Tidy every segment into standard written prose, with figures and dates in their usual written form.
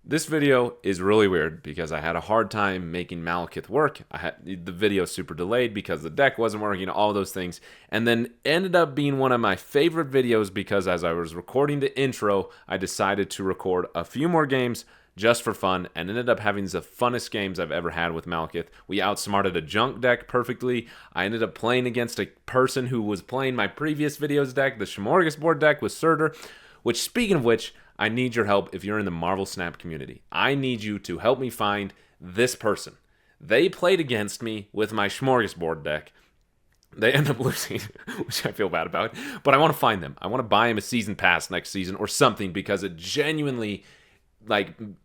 This video is really weird because I had a hard time making Malekith work. I had the video super delayed because the deck wasn't working, all those things. And then ended up being one of my favorite videos because as I was recording the intro, I decided to record a few more games just for fun and ended up having the funnest games I've ever had with Malekith. We outsmarted a junk deck perfectly. I ended up playing against a person who was playing my previous video's deck, the Smorgasbord deck with Surtur, which, speaking of which, I need your help if you're in the Marvel Snap community. I need you to help me find this person. They played against me with my Smorgasbord deck. They end up losing, which I feel bad about. But I want to find them. I want to buy him a season pass next season or something because it genuinely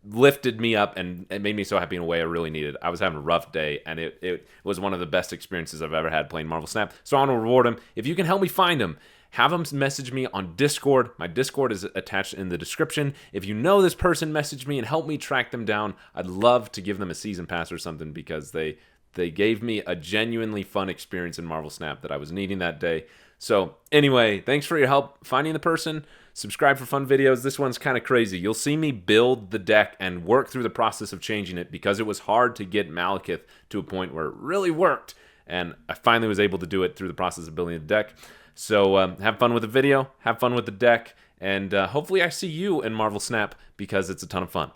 lifted me up and it made me so happy in a way I really needed. I was having a rough day and it was one of the best experiences I've ever had playing Marvel Snap. So I want to reward him. If you can help me find him, have them message me on Discord. My Discord is attached in the description. If you know this person, message me and help me track them down. I'd love to give them a season pass or something because they gave me a genuinely fun experience in Marvel Snap that I was needing that day. So anyway, thanks for your help finding the person. Subscribe for fun videos. This one's kind of crazy. You'll see me build the deck and work through the process of changing it because it was hard to get Malekith to a point where it really worked. And I finally was able to do it through the process of building the deck. So have fun with the video, have fun with the deck, and hopefully I see you in Marvel Snap because it's a ton of fun.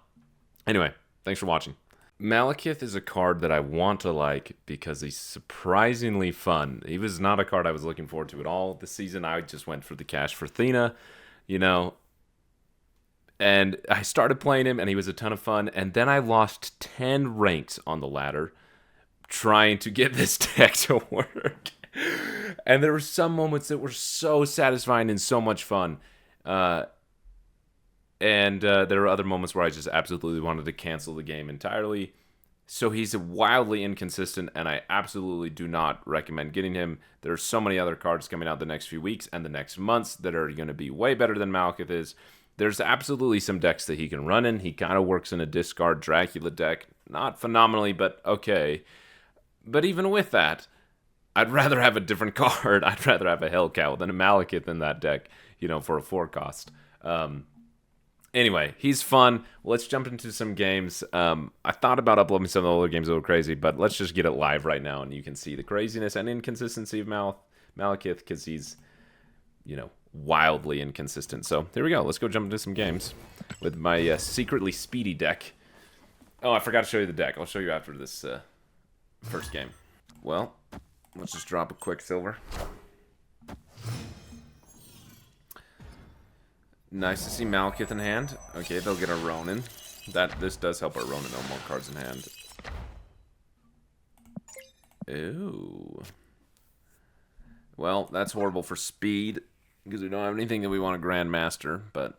Anyway, thanks for watching. Malekith is a card that I want to like because he's surprisingly fun. He was not a card I was looking forward to at all this season. I just went for the cash for Thena, and I started playing him and he was a ton of fun, and then I lost 10 ranks on the ladder trying to get this deck to work. And there were some moments that were so satisfying and so much fun. And there were other moments where I just absolutely wanted to cancel the game entirely. So he's wildly inconsistent, and I absolutely do not recommend getting him. There are so many other cards coming out the next few weeks and the next months that are going to be way better than Malekith is. There's absolutely some decks that he can run in. He kind of works in a discard Dracula deck. Not phenomenally, but okay. But even with that, I'd rather have a different card. I'd rather have a Hellcow than a Malekith in that deck, for a 4 cost. Anyway, he's fun. Let's jump into some games. I thought about uploading some of the other games that were crazy, but let's just get it live right now, and you can see the craziness and inconsistency of Malekith because he's, wildly inconsistent. So here we go. Let's go jump into some games with my secretly speedy deck. Oh, I forgot to show you the deck. I'll show you after this first game. Well, let's just drop a Quicksilver. Nice to see Malekith in hand. Okay, they'll get a Ronin. This does help our Ronin know more cards in hand. Ooh. Well, that's horrible for speed because we don't have anything that we want to Grandmaster, but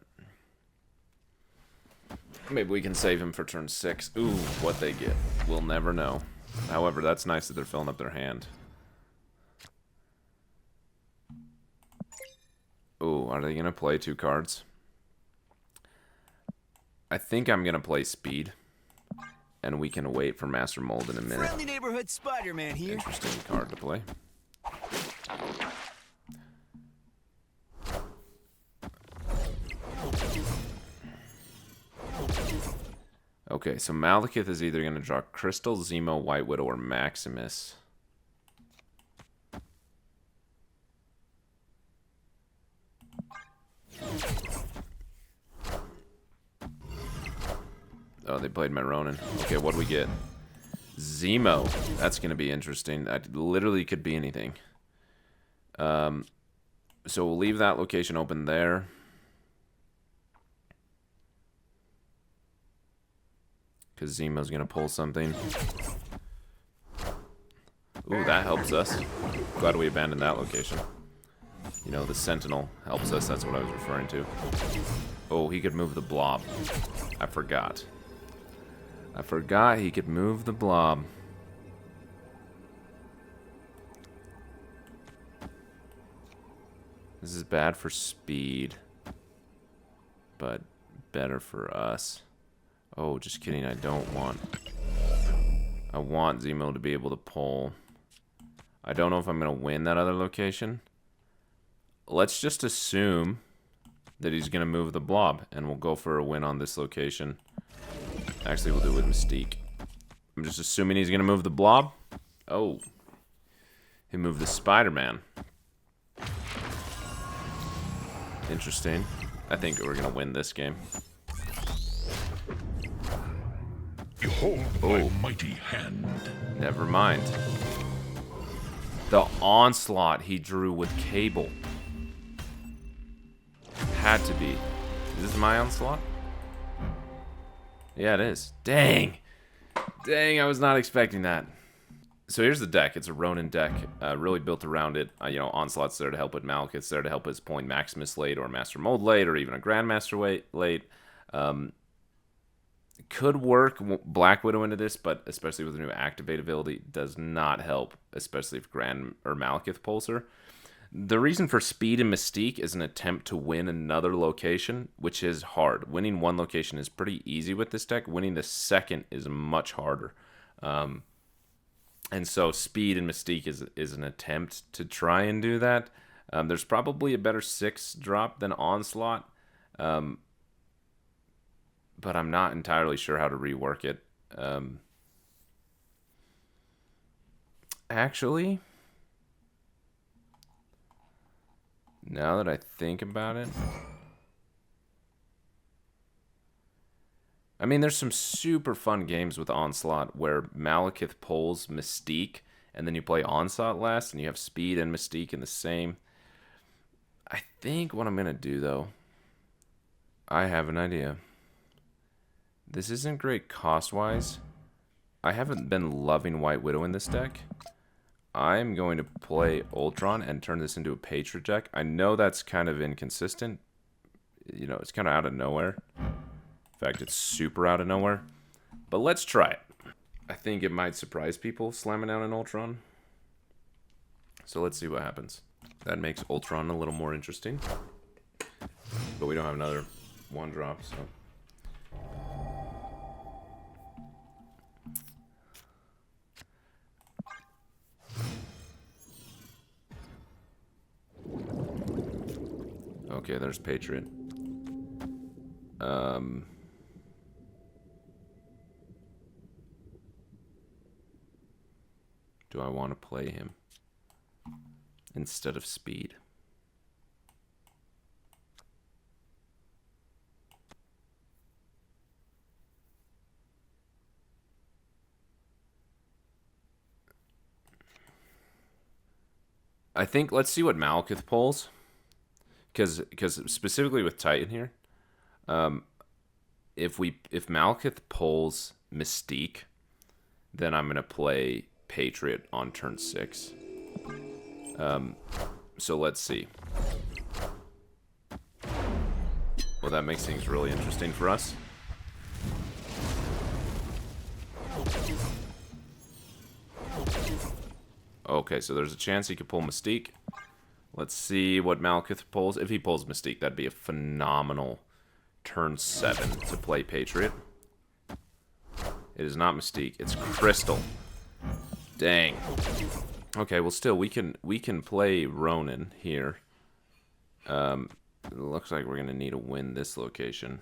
maybe we can save him for turn 6. Ooh, what they get. We'll never know. However, that's nice that they're filling up their hand. Ooh, are they going to play 2 cards? I think I'm going to play Speed. And we can wait for Master Mold in a minute. Friendly neighborhood Spider-Man here. Interesting card to play. Okay, so Malekith is either going to draw Crystal, Zemo, White Widow, or Maximus. Oh, they played my Ronin. Okay, what do we get? Zemo. That's going to be interesting. That literally could be anything. So we'll leave that location open there. Because Zemo's going to pull something. Ooh, that helps us. Glad we abandoned that location. The Sentinel helps us. That's what I was referring to. Oh, he could move the blob. I forgot. I forgot he could move the blob. This is bad for speed. But better for us. Oh, just kidding. I don't want... I want Zemo to be able to pull. I don't know if I'm going to win that other location. Let's just assume that he's going to move the blob, and we'll go for a win on this location. Actually, we'll do it with Mystique. I'm just assuming he's going to move the Blob. Oh. He moved the Spider-Man. Interesting. I think we're going to win this game. Behold my mighty hand. Never mind. The Onslaught he drew with Cable. Had to be. Is this my Onslaught? Yeah, it is. Dang. Dang, I was not expecting that. So here's the deck. It's a Ronin deck, really built around it. You know, Onslaught's there to help with Malekith's there to help his Point Maximus late, or Master Mold late, or even a Grandmaster late. Could work Black Widow into this, but especially with the new Activate ability, does not help, especially if Grand or Malekith pulls her. The reason for Speed and Mystique is an attempt to win another location, which is hard. Winning one location is pretty easy with this deck. Winning the second is much harder. And so Speed and Mystique is an attempt to try and do that. There's probably a better 6-drop than Onslaught. But I'm not entirely sure how to rework it. Actually, now that I think about it, I mean, there's some super fun games with Onslaught where Malekith pulls Mystique, and then you play Onslaught last, and you have Speed and Mystique in the same. I think what I'm going to do, though, I have an idea. This isn't great cost-wise. I haven't been loving White Widow in this deck. I'm going to play Ultron and turn this into a Patriot deck. I know that's kind of inconsistent. You know, it's kind of out of nowhere. In fact, it's super out of nowhere. But let's try it. I think it might surprise people slamming out an Ultron. So let's see what happens. That makes Ultron a little more interesting. But we don't have another 1-drop, so... Okay, there's Patriot. Do I want to play him instead of Speed? I think let's see what Malekith pulls. Because specifically with Titan here, if Malekith pulls Mystique, then I'm gonna play Patriot on turn 6. So let's see. Well, that makes things really interesting for us. Okay, so there's a chance he could pull Mystique. Let's see what Malekith pulls. If he pulls Mystique, that'd be a phenomenal turn 7 to play Patriot. It is not Mystique. It's Crystal. Dang. Okay, well, still, we can play Ronin here. It looks like we're going to need to win this location.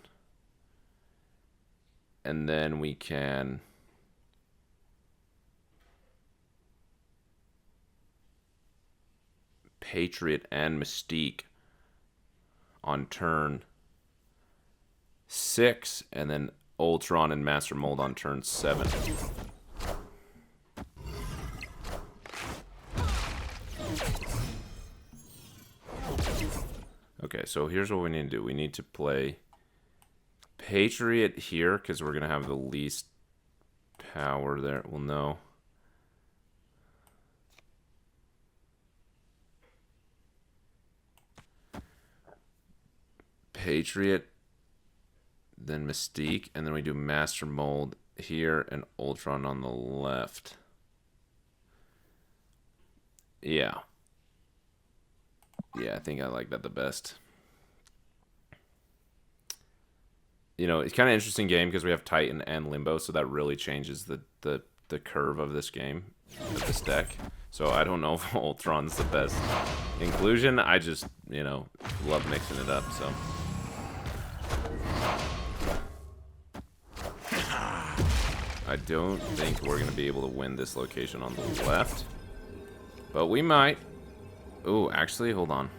And then we can... Patriot and Mystique on turn 6, and then Ultron and Master Mold on turn 7. Okay, so here's what we need to do. We need to play Patriot here, because we're going to have the least power there. Well, no. Patriot, then Mystique, and then we do Master Mold here and Ultron on the left. Yeah. Yeah, I think I like that the best. You know, it's kind of interesting game because we have Titan and Limbo, so that really changes the curve of this game, of this deck. So I don't know if Ultron's the best inclusion. I just, you know, love mixing it up, so... I don't think we're going to be able to win this location on the left. But we might. Ooh, actually, hold on.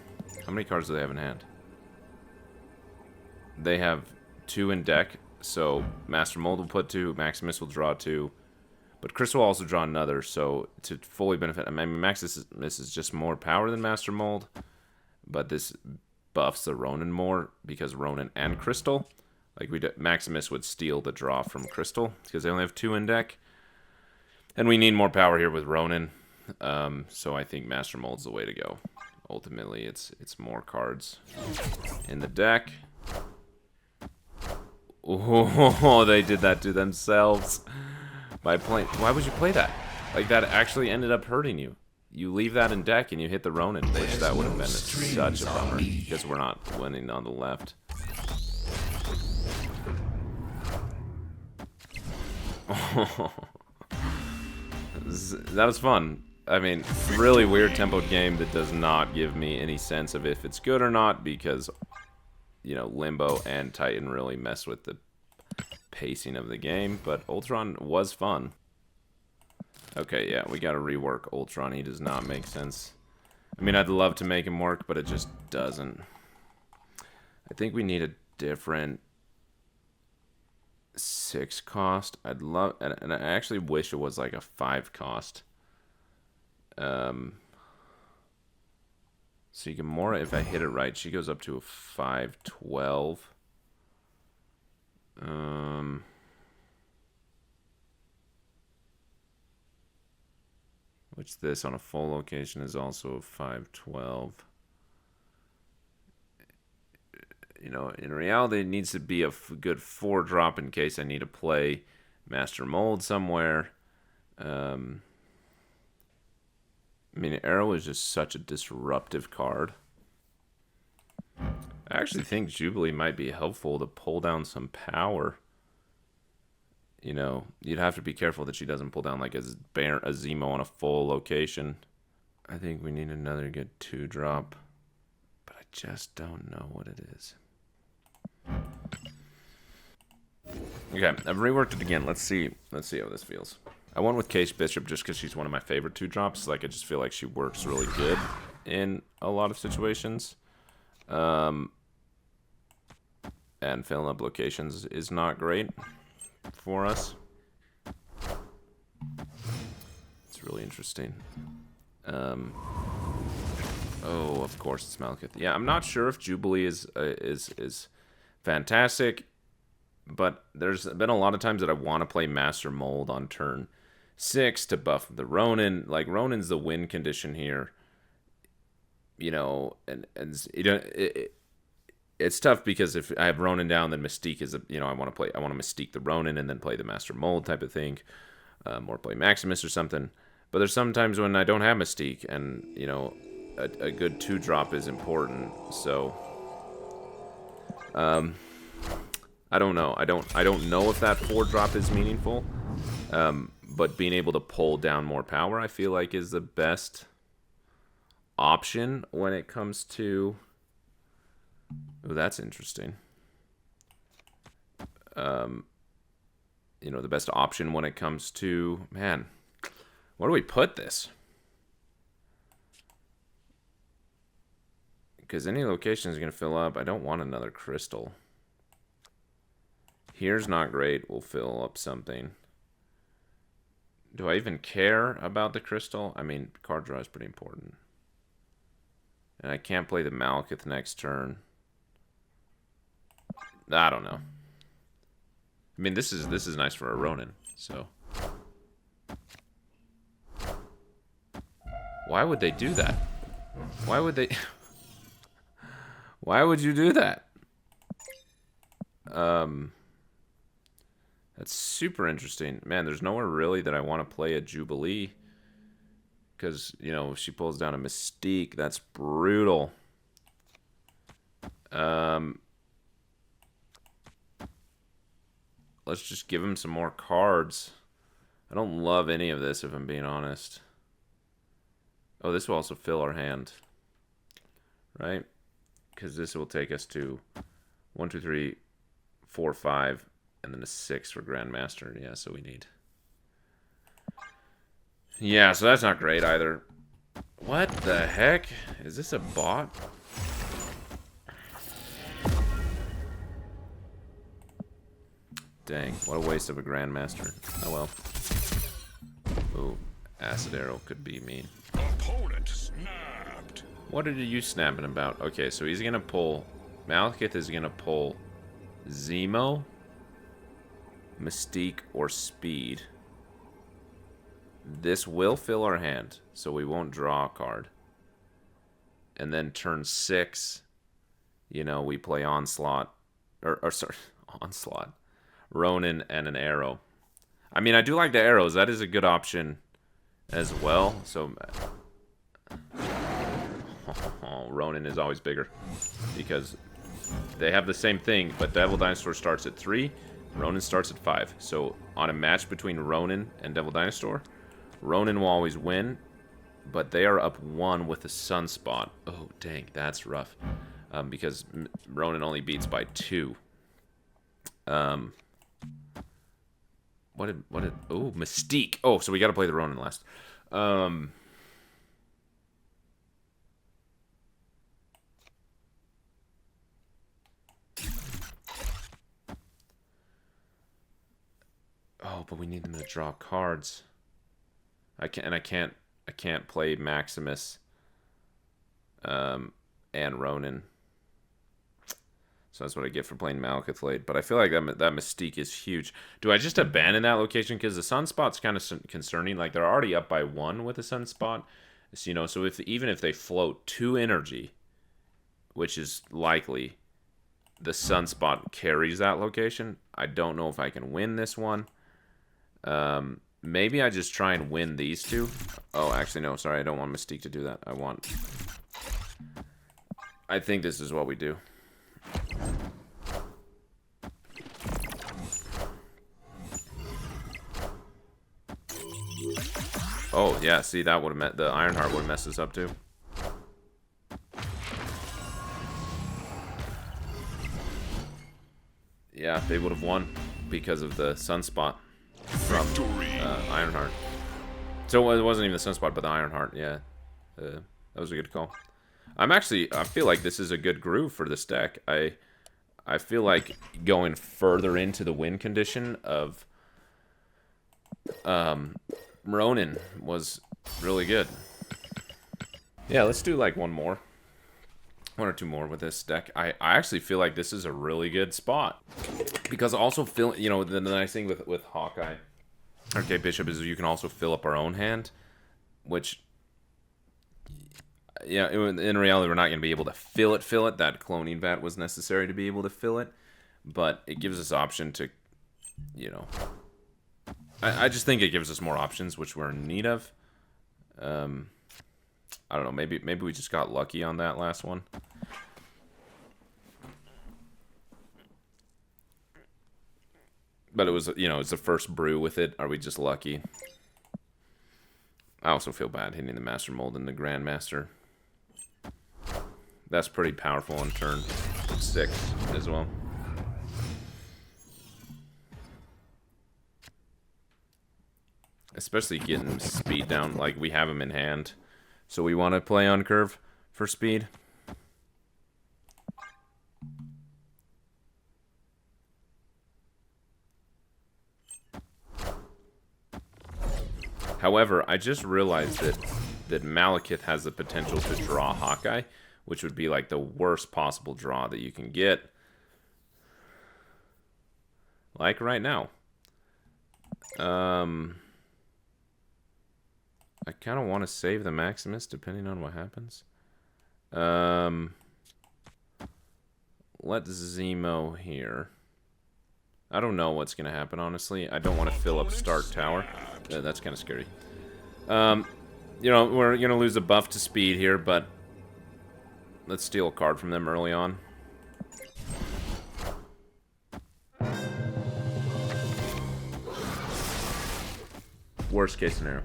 How many cards do they have in hand? They have 2 in deck. So Master Mold will put 2. Maximus will draw 2. But Crystal will also draw another. So to fully benefit... I mean, Maximus is just more power than Master Mold. But this buffs the Ronin more because Ronin and Crystal. Like, Maximus would steal the draw from Crystal because they only have 2 in deck. And we need more power here with Ronin. So I think Master Mold's the way to go. Ultimately, it's more cards in the deck. Oh, they did that to themselves by playing. Why would you play that? Like, that actually ended up hurting you. You leave that in deck and you hit the Ronin, which that would have been such a bummer because we're not winning on the left. That was fun. I mean, really weird tempoed game that does not give me any sense of if it's good or not because, you know, Limbo and Titan really mess with the pacing of the game. But Ultron was fun. Okay, yeah, we gotta rework Ultron. He does not make sense. I mean, I'd love to make him work, but it just doesn't. I think we need a different 6 cost. I'd love, and I actually wish it was like a 5 cost. So Gamora, if I hit it right, she goes up to a 5/12. Which this on a full location is also a 5/12. You know, in reality, it needs to be a good 4-drop in case I need to play Master Mold somewhere. I mean, Arrow is just such a disruptive card. I actually think Jubilee might be helpful to pull down some power. You know, you'd have to be careful that she doesn't pull down like a Zemo on a full location. I think we need another good 2-drop, but I just don't know what it is. Okay, I've reworked it again. Let's see how this feels. I went with Case Bishop just because she's one of my favorite 2-drops. Like, I just feel like she works really good in a lot of situations. And filling up locations is not great for us. It's really interesting. Oh, of course it's Malekith. Yeah, I'm not sure if Jubilee is fantastic, but there's been a lot of times that I want to play Master Mold on turn 6 to buff the Ronin. Like, Ronin's the win condition here. You know, and you know, it's tough because if I have Ronin down, then Mystique is I want to Mystique the Ronin and then play the Master Mold type of thing, or play Maximus or something. But there's sometimes when I don't have Mystique, and you know, a good 2-drop is important. So, I don't know. I don't know if that 4-drop is meaningful. But being able to pull down more power, I feel like, is the best option when it comes to... Oh, that's interesting. You know, the best option when it comes to... Man, where do we put this? Because any location is going to fill up. I don't want another crystal. Here's not great. We'll fill up something. Do I even care about the crystal? I mean, card draw is pretty important. And I can't play the Malekith next turn. I don't know. I mean, this is nice for a Ronin, so. Why would they do that? Why would they... Why would you do that? That's super interesting. Man, there's nowhere really that I want to play a Jubilee. Because, you know, if she pulls down a Mystique, that's brutal. Let's just give him some more cards. I don't love any of this, if I'm being honest. Oh, this will also fill our hand. Right? Because this will take us to 1, 2, 3, 4, 5, and then a 6 for Grandmaster. Yeah, so we need Yeah, so that's not great either. What the heck? Is this a bot? Dang, what a waste of a Grandmaster. Oh well. Ooh, Acid Arrow could be mean. Opponent snapped. What are you snapping about? Okay, so he's gonna pull... Malekith is gonna pull Zemo, Mystique, or Speed. This will fill our hand, so we won't draw a card. And then turn 6, you know, we play Onslaught. Or sorry, Onslaught. Ronin and an arrow. I mean, I do like the arrows. That is a good option as well. So, Ronin is always bigger because they have the same thing, but Devil Dinosaur starts at 3, Ronin starts at 5. So, on a match between Ronin and Devil Dinosaur, Ronin will always win, but they are up 1 with a Sunspot. Oh, dang, that's rough. Because Ronin only beats by 2. What did, oh, Mystique. Oh, so we got to play the Ronin last. Oh, but we need them to draw cards. I can't play Maximus, and Ronin. So that's what I get for playing Malekith late. But I feel like that Mystique is huge. Do I just abandon that location? Because the Sunspot's kind of concerning. Like, they're already up by 1 with a Sunspot. So, you know, so even if they float 2 energy, which is likely, the Sunspot carries that location. I don't know if I can win this one. Maybe I just try and win these 2. Oh, actually, no. Sorry, I don't want Mystique to do that. I think this is what we do. Oh, yeah, see, that would have met the Ironheart would have messed us up too. Yeah, they would have won because of the Sunspot from Ironheart. So it wasn't even the Sunspot, but the Ironheart, yeah. That was a good call. I feel like this is a good groove for this deck. I feel like going further into the win condition of Ronin was really good. Yeah, let's do like one or 2 more with this deck. I actually feel like this is a really good spot because also you know, the nice thing with Hawkeye, okay, Bishop, is you can also fill up our own hand, which, yeah, in reality we're not going to be able to fill it. That cloning vat was necessary to be able to fill it, but it gives us option to, you know, I just think it gives us more options, which we're in need of. I don't know, maybe we just got lucky on that last one. But it was, you know, it's the first brew with it. Are we just lucky? I also feel bad hitting the Master Mold and the Grandmaster. That's pretty powerful on turn 6 as well. Especially getting speed down. Like, we have him in hand. So we want to play on curve for speed. However, I just realized that Malekith has the potential to draw Hawkeye, which would be like the worst possible draw that you can get. Like right now. I kind of want to save the Maximus depending on what happens. Let Zemo here. I don't know what's going to happen, honestly. I don't want to fill up Stark Tower. That's kind of scary. You know, we're going to lose a buff to speed here, but let's steal a card from them early on. Worst case scenario.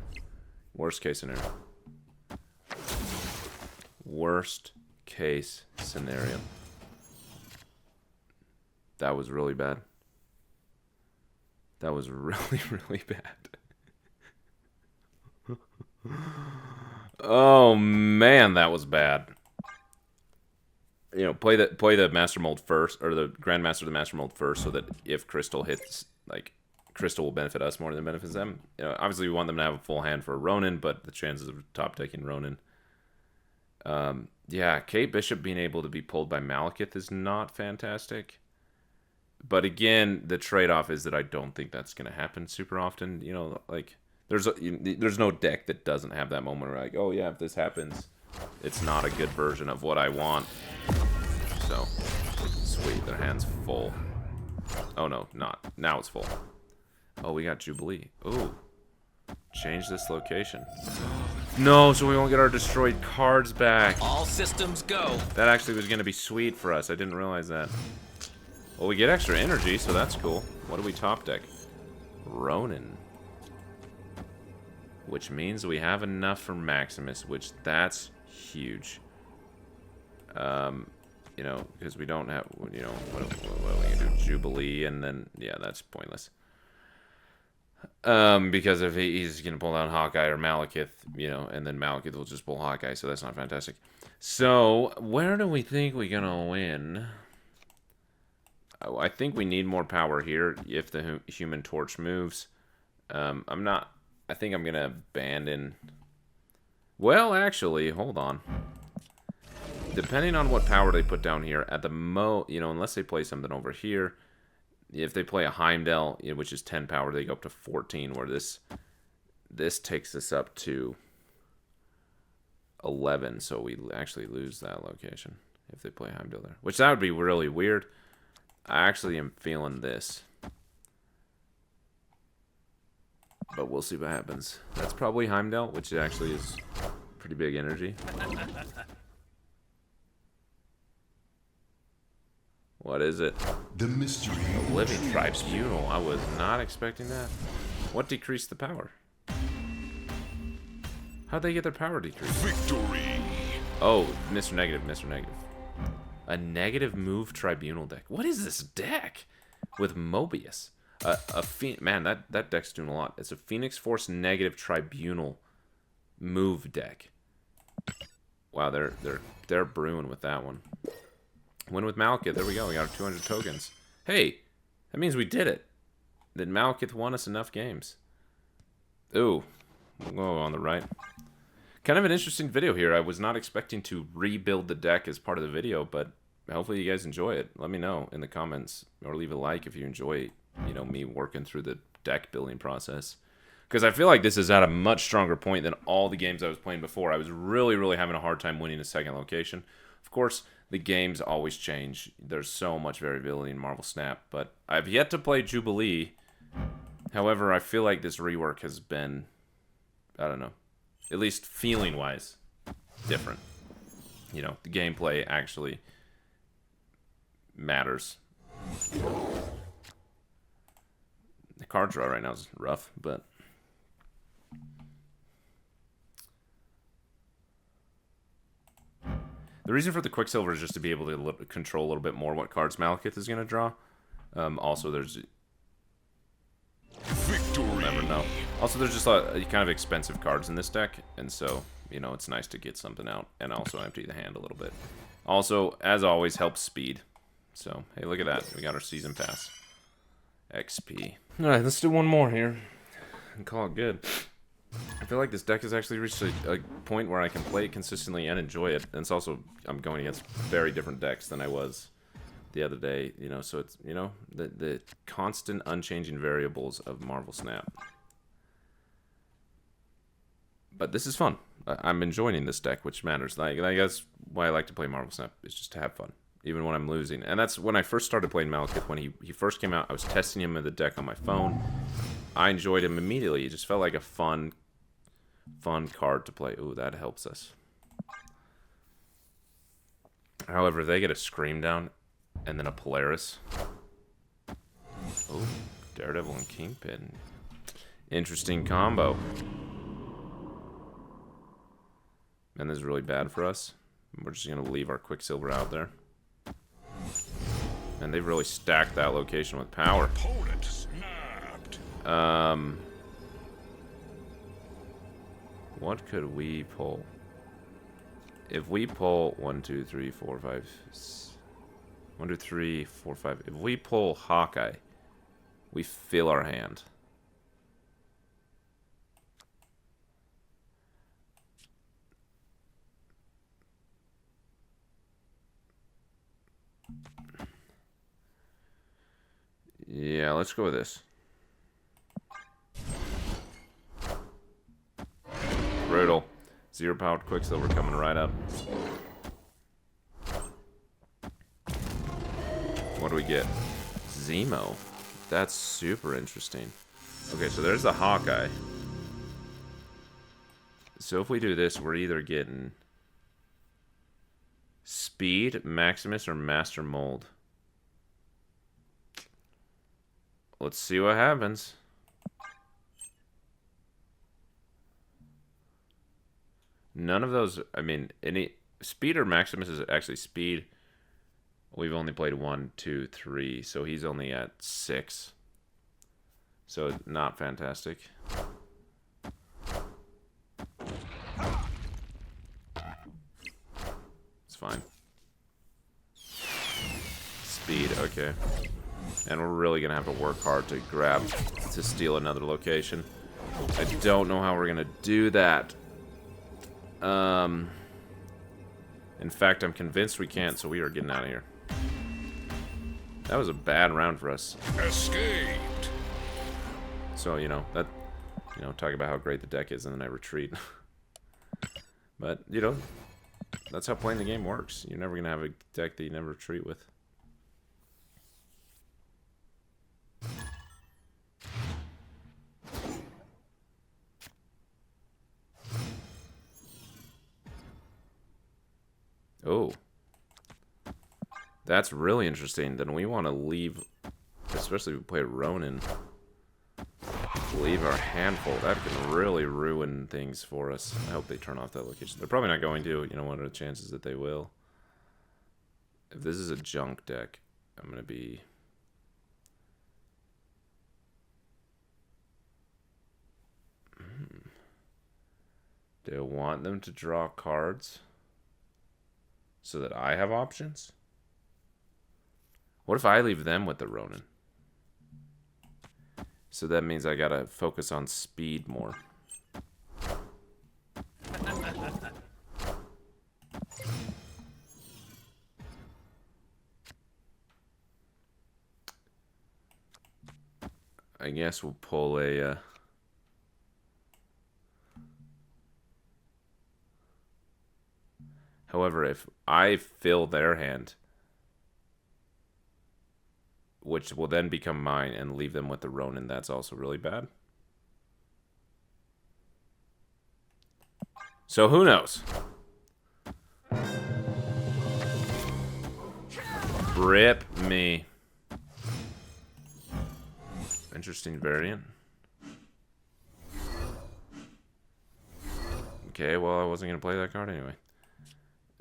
Worst case scenario. Worst case scenario. That was really bad. That was really, really bad. Oh man, that was bad. You know, play the Master Mold first, or the Grandmaster of the Master Mold first, so that if Crystal hits, like, Crystal will benefit us more than it benefits them. You know, obviously we want them to have a full hand for Ronin, but the chances of top decking Ronin. Yeah, Kate Bishop being able to be pulled by Malekith is not fantastic. But again, the trade-off is that I don't think that's going to happen super often. You know, like, there's no deck that doesn't have that moment where, like, oh yeah, if this happens, it's not a good version of what I want. So, sweet, their hand's full. Oh no, not. Now it's full. Oh, we got Jubilee. Ooh. Change this location. No, so we won't get our destroyed cards back. All systems go. That actually was going to be sweet for us. I didn't realize that. Well, we get extra energy, so that's cool. What do we top deck? Ronin. Which means we have enough for Maximus, which that's huge. You know, because we don't have, you know, what are we going to do? Jubilee, and then, yeah, that's pointless. Because if he's going to pull down Hawkeye or Malekith, you know, and then Malekith will just pull Hawkeye, so that's not fantastic. So, where do we think we're going to win? Oh, I think we need more power here if the Human Torch moves. I think I'm going to abandon... Well, actually, hold on. Depending on what power they put down here, at the you know, unless they play something over here, if they play a Heimdall, you know, which is 10 power, they go up to 14, where this takes us up to 11, so we actually lose that location if they play Heimdall there. Which that would be really weird. I actually am feeling this. But we'll see what happens. That's probably Heimdall, which actually is pretty big energy. What is it? The mystery. A living tribunal. I was not expecting that. What decreased the power? How'd they get their power decreased? Victory. Oh, Mr. Negative, Mr. Negative. A negative move tribunal deck. What is this deck? With Mobius. Man, that deck's doing a lot. It's a Phoenix Force negative tribunal move deck. Wow, they're brewing with that one. Win with Malekith. There we go. We got our 200 tokens. Hey, that means we did it. Did Malekith won us enough games? Ooh. We'll go on the right. Kind of an interesting video here. I was not expecting to rebuild the deck as part of the video, but hopefully you guys enjoy it. Let me know in the comments, or leave a like if you enjoy, you know, me working through the deck building process. Because I feel like this is at a much stronger point than all the games I was playing before. I was really, really having a hard time winning a second location. Of course, the games always change. There's so much variability in Marvel Snap, but I've yet to play Jubilee. However, I feel like this rework has been, I don't know, at least feeling-wise, different. You know, the gameplay actually matters. The card draw right now is rough, but... The reason for the Quicksilver is just to be able to control a little bit more what cards Malekith is going to draw. Also, there's... Victory. You'll never know. Also, there's just a lot of kind of expensive cards in this deck, and so, you know, it's nice to get something out and also empty the hand a little bit. Also, as always, helps speed. So, hey, look at that. We got our Season Pass. XP. Alright, let's do one more here and call it good. I feel like this deck has actually reached a point where I can play it consistently and enjoy it. And it's also, I'm going against very different decks than I was the other day, you know, so it's, you know, the constant unchanging variables of Marvel Snap. But this is fun. I'm enjoying this deck, which matters. Like, that's why I like to play Marvel Snap, is just to have fun, even when I'm losing. And that's when I first started playing Malekith. When he first came out, I was testing him in the deck on my phone. I enjoyed him immediately. It just felt like a fun card to play. Ooh, that helps us. However, they get a Scream Down and then a Polaris. Oh, Daredevil and Kingpin. Interesting combo. And this is really bad for us. We're just going to leave our Quicksilver out there. And they've really stacked that location with power. Opponent snapped. What could we pull? If we pull 1, 2, 3, 4, 5, 1, 2, 3, 4, 5. If we pull Hawkeye, we fill our hand. Yeah, let's go with this. Brutal. 0 powered Quicksilver coming right up. What do we get? Zemo. That's super interesting. Okay, so there's the Hawkeye. So if we do this, we're either getting Speed, Maximus, or Master Mold. Let's see what happens. None of those, I mean, any Speed or Maximus is actually Speed. We've only played 1, 2, 3, so he's only at 6. So not fantastic. It's fine. Speed, okay. And we're really going to have to work hard to steal another location. I don't know how we're going to do that. In fact, I'm convinced we can't, so we are getting out of here. That was a bad round for us. Escaped. So, talk about how great the deck is, and then I retreat. But, that's how playing the game works. You're never going to have a deck that you never retreat with. Oh. That's really interesting. Then we want to leave, especially if we play Ronin, leave our hand full. That can really ruin things for us. I hope they turn off that location. They're probably not going to. What are the chances that they will? If this is a junk deck, I'm going to be... Do I want them to draw cards so that I have options? What if I leave them with the Ronin? So that means I gotta focus on speed more. I guess we'll pull a... However, if I fill their hand, which will then become mine, and leave them with the Ronin, that's also really bad. So who knows? Rip me. Interesting variant. Okay, well, I wasn't going to play that card anyway.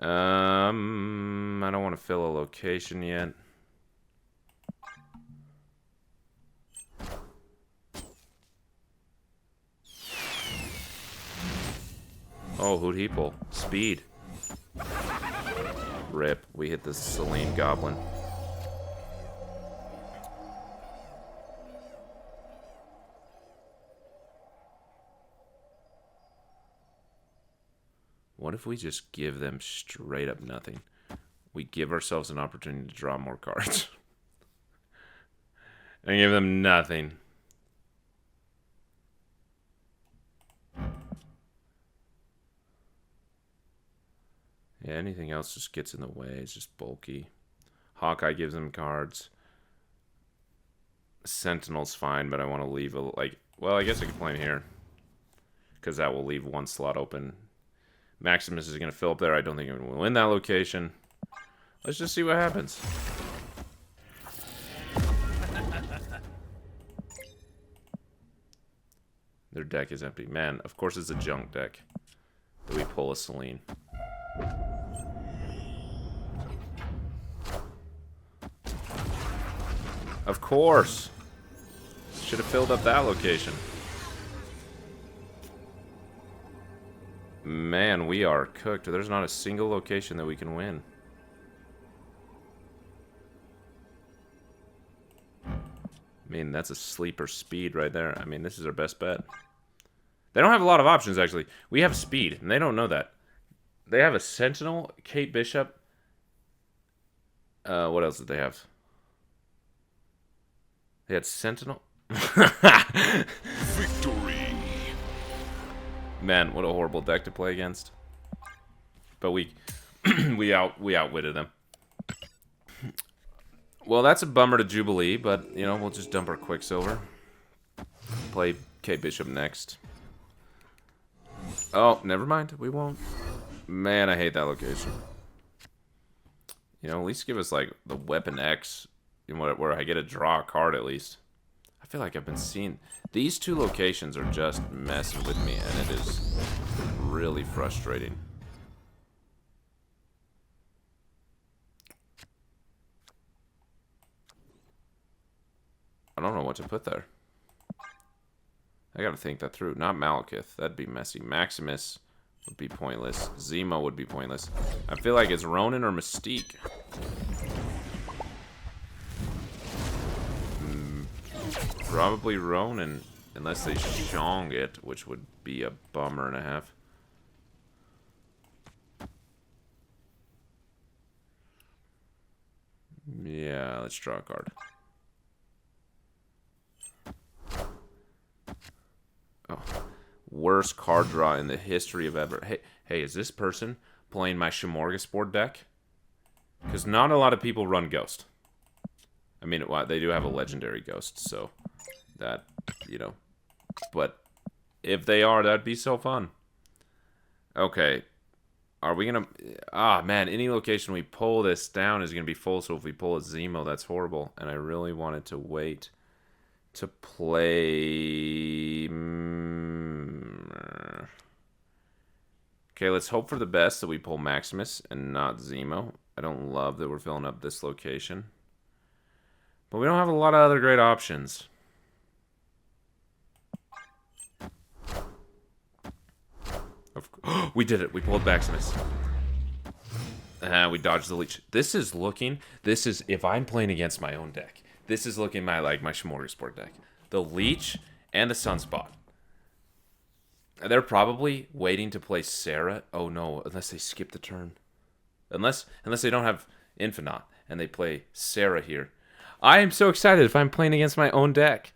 I don't want to fill a location yet. Oh, who'd he pull? Speed. Rip. We hit the Selene Goblin. What if we just give them straight up nothing? We give ourselves an opportunity to draw more cards. And give them nothing. Yeah, anything else just gets in the way. It's just bulky. Hawkeye gives them cards. Sentinel's fine, but I want to leave a... well, I guess I could play him here. Because that will leave one slot open. Maximus is going to fill up there. I don't think I'm going to win that location. Let's just see what happens. Their deck is empty. Man, of course it's a junk deck. That we pull a Selene. Of course. Should have filled up that location. Man, we are cooked. There's not a single location that we can win. I mean, that's a sleeper speed right there. I mean, this is our best bet. They don't have a lot of options, actually. We have speed, and they don't know that. They have a Sentinel, Kate Bishop. What else did they have? They had Sentinel. Victory. Man, what a horrible deck to play against. But we outwitted them. Well, that's a bummer to Jubilee, but you know, we'll just dump our Quicksilver. Play K Bishop next. Oh, never mind. We won't. Man, I hate that location. You know, at least give us like the Weapon X, where I get to draw a card at least. I feel like I've been seeing these two locations are just messing with me, and it is really frustrating. I don't know what to put there. I gotta think that through. Not Malekith. That'd be messy. Maximus would be pointless. Zemo would be pointless. I feel like it's Ronin or Mystique. Probably Ronin, unless they Shong it, which would be a bummer and a half. Yeah, let's draw a card. Oh, worst card draw in the history of ever. Hey, is this person playing my Smorgasbord deck? Because not a lot of people run Ghost. I mean, they do have a legendary Ghost, so that, you know. But if they are, that'd be so fun. Okay. Are we going to... Ah, man, any location we pull this down is going to be full, so if we pull a Zemo, that's horrible. And I really wanted to wait to play... Okay, let's hope for the best that we pull Maximus and not Zemo. I don't love that we're filling up this location. But we don't have a lot of other great options. We did it. We pulled Maximus. We dodged the leech. This is, if I'm playing against my own deck, this is looking like my Smorgasbord deck. The leech and the Sunspot. They're probably waiting to play Sarah. Oh no, unless they skip the turn. Unless they don't have Infinite and they play Sarah here. I am so excited if I'm playing against my own deck.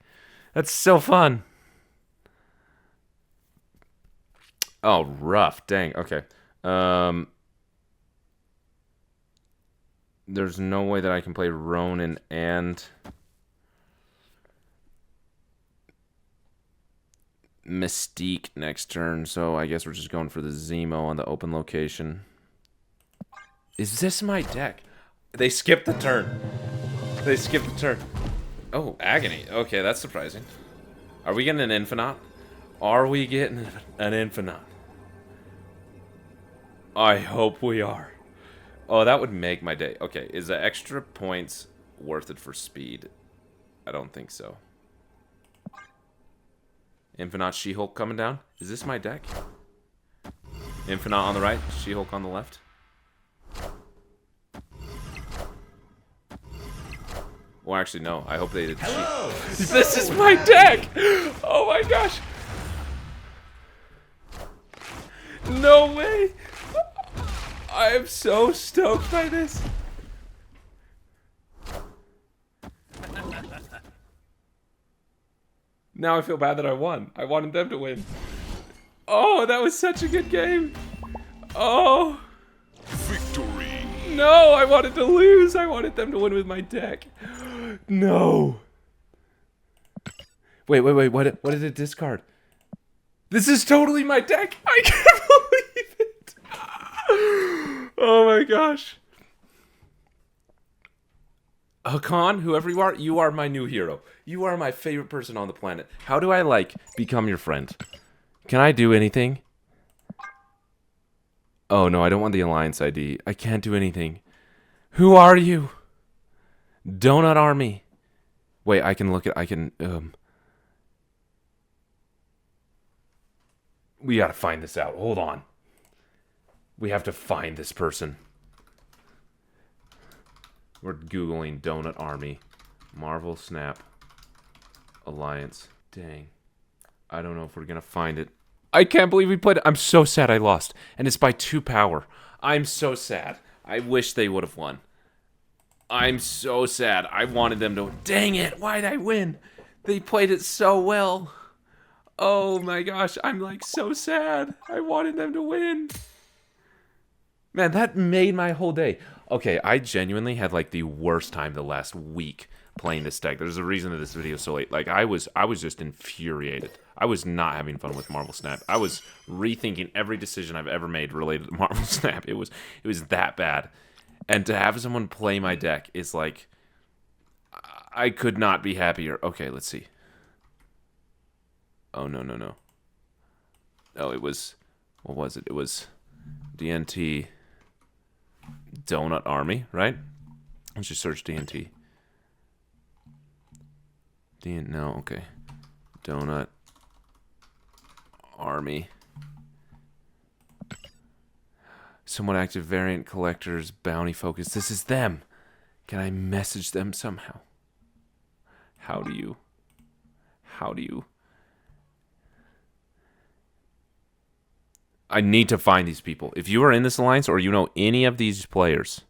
That's so fun. Oh, rough. Dang. Okay. There's no way that I can play Ronin and Mystique next turn, so I guess we're just going for the Zemo on the open location. Is this my deck? They skipped the turn. They skipped the turn. Oh, Agony. Okay, that's surprising. Are we getting an Infinite? Are we getting an Infinite? I hope we are. Oh, that would make my day. Okay, is the extra points worth it for speed? I don't think so. Infinite She-Hulk coming down. Is this my deck? Infinite on the right, She-Hulk on the left. Well, actually, no. I hope they did. This is my deck! Oh my gosh! No way! I am so stoked by this. Now I feel bad that I won. I wanted them to win. Oh, that was such a good game. Oh. Victory. No, I wanted to lose. I wanted them to win with my deck. No. Wait. What did it discard? This is totally my deck. I can't believe it. Oh my gosh. Hakan, whoever you are my new hero. You are my favorite person on the planet. How do I, become your friend? Can I do anything? Oh, no, I don't want the Alliance ID. I can't do anything. Who are you? Donut Army. Wait, I can look at... We gotta find this out. Hold on. We have to find this person. We're Googling Donut Army. Marvel Snap Alliance. Dang. I don't know if we're going to find it. I can't believe we played it. I'm so sad I lost. And it's by 2 power. I'm so sad. I wish they would have won. I'm so sad. I wanted them to. Dang it. Why'd I win? They played it so well. Oh my gosh. I'm like so sad. I wanted them to win. Man, that made my whole day. Okay, I genuinely had like the worst time the last week playing this deck. There's a reason that this video is so late. Like I was just infuriated. I was not having fun with Marvel Snap. I was rethinking every decision I've ever made related to Marvel Snap. It was that bad. And to have someone play my deck is like I could not be happier. Okay, let's see. Oh no. Oh, it was what was it? It was DNT Donut Army, right? Let's just search DNT. No, okay. Donut Army. Somewhat active variant collectors, bounty focus. This is them. Can I message them somehow? How do you? I need to find these people. If you are in this alliance or you know any of these players,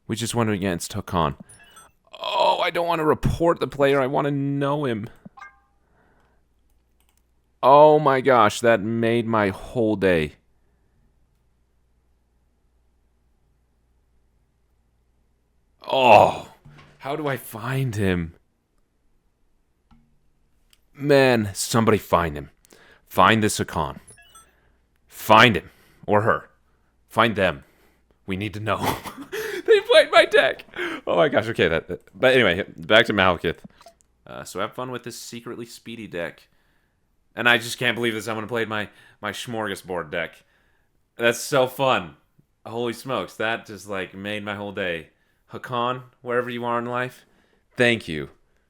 we just went against Hakan. Oh, I don't want to report the player. I want to know him. Oh my gosh, that made my whole day. Oh, how do I find him? Man, somebody find him. Find this Hakan. Find him. Or her. Find them. We need to know. They played my deck. Oh my gosh, okay. But anyway, back to Malekith. So have fun with this secretly speedy deck. And I just can't believe that someone played my smorgasbord deck. That's so fun. Holy smokes, that just like made my whole day. Hakan, wherever you are in life, thank you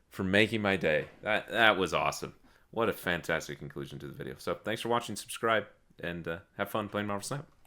for making my day. That was awesome. What a fantastic conclusion to the video. So thanks for watching, subscribe, and have fun playing Marvel Snap.